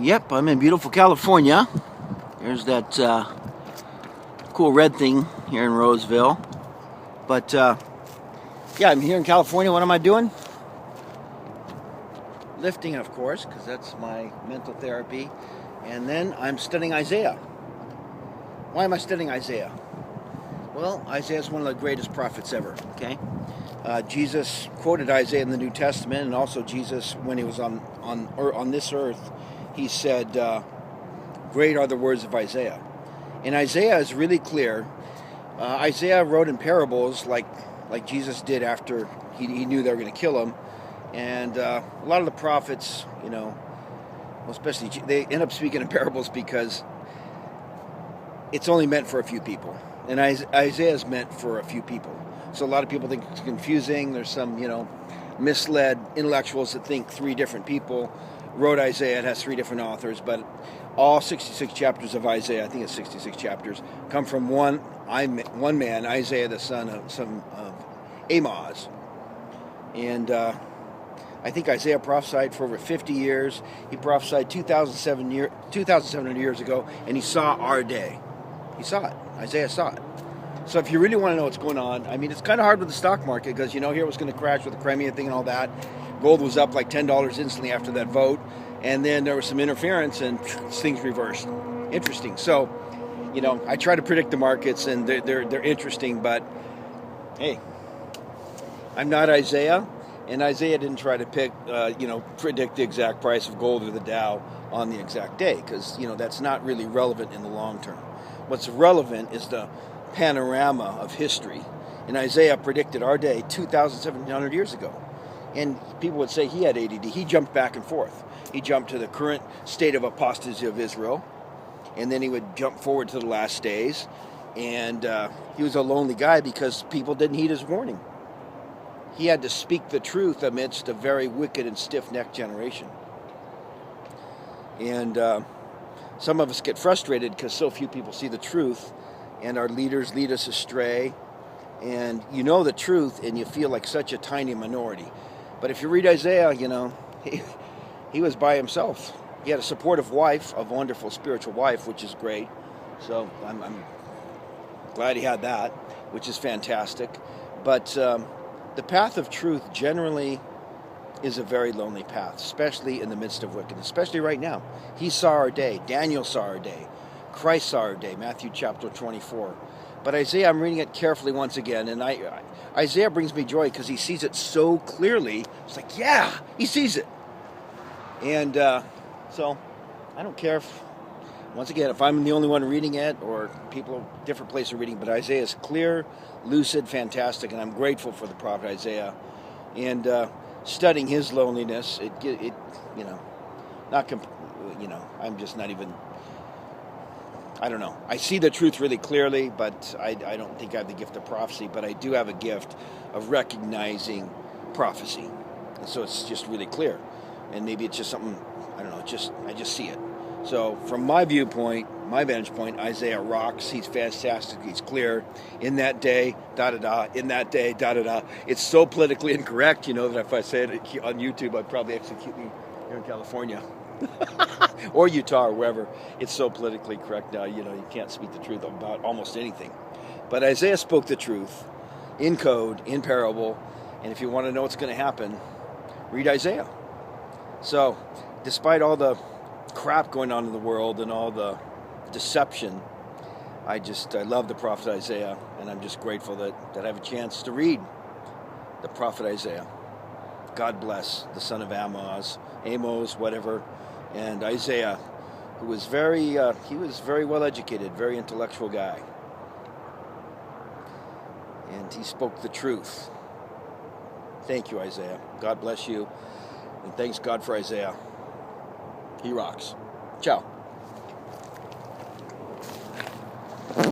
Yep, I'm in beautiful California. There's that cool red thing here in Roseville. But yeah, I'm here in California. What am I doing? Lifting, of course, because that's my mental therapy. And then I'm studying Isaiah. Why am I studying Isaiah? Well, Isaiah is one of the greatest prophets ever, okay? Jesus quoted Isaiah in the New Testament, and also Jesus, when he was on this earth, he said, great are the words of Isaiah. And Isaiah is really clear. Isaiah wrote in parables like Jesus did after he knew they were going to kill him. And a lot of the prophets, especially, they end up speaking in parables because it's only meant for a few people. And Isaiah is meant for a few people. So a lot of people think it's confusing. There's some, misled intellectuals that think three different people wrote Isaiah. It has three different authors, but all 66 chapters of Isaiah, I think it's 66 chapters, come from one man, Isaiah, the son of Amoz. And I think Isaiah prophesied for over 50 years. He prophesied 2,700 years ago, and he saw our day. He saw it. Isaiah saw it. So if you really want to know what's going on, I mean, it's kind of hard with the stock market because, here it was going to crash with the Crimea thing and all that. Gold was up like $10 instantly after that vote. And then there was some interference and things reversed. Interesting. So, I try to predict the markets and they're interesting, but hey, I'm not Isaiah. And Isaiah didn't try to predict the exact price of gold or the Dow on the exact day because, that's not really relevant in the long term. What's relevant is the panorama of history. And Isaiah predicted our day 2,700 years ago. And people would say he had ADD. He jumped back and forth. He jumped to the current state of apostasy of Israel. And then he would jump forward to the last days. And he was a lonely guy because people didn't heed his warning. He had to speak the truth amidst a very wicked and stiff-necked generation. And some of us get frustrated because so few people see the truth, and our leaders lead us astray. And you know the truth, and you feel like such a tiny minority. But if you read Isaiah, he was by himself. He had a supportive wife, a wonderful spiritual wife, which is great. So I'm glad he had that, which is fantastic. But the path of truth generally is a very lonely path, especially in the midst of wickedness, especially right now. He saw our day. Daniel saw our day. Christ saw our day, Matthew chapter 24. But Isaiah, I'm reading it carefully once again, and Isaiah brings me joy because he sees it so clearly. It's like, yeah, he sees it. And so I don't care if I'm the only one reading it or people different places are reading, but Isaiah is clear, lucid, fantastic, and I'm grateful for the prophet Isaiah. And studying his loneliness, I'm just not even, I don't know. I see the truth really clearly, but I don't think I have the gift of prophecy, but I do have a gift of recognizing prophecy. And so it's just really clear. And maybe it's just something, I don't know, I just see it. So from my viewpoint, my vantage point, Isaiah rocks. He's fantastic. He's clear. In that day, da-da-da. In that day, da-da-da. It's so politically incorrect, that if I say it on YouTube, I'd probably execute me here in California. Or Utah or wherever. It's so politically correct now, you can't speak the truth about almost anything. But Isaiah spoke the truth in code, in parable. And if you want to know what's going to happen, read Isaiah. So, despite all the crap going on in the world and all the deception, I love the prophet Isaiah, and I'm just grateful that I have a chance to read the prophet Isaiah. God bless the son of Amos, whatever, and Isaiah, who was very well educated, very intellectual guy, and he spoke the truth. Thank you, Isaiah. God bless you, and thanks God for Isaiah. He rocks. Ciao.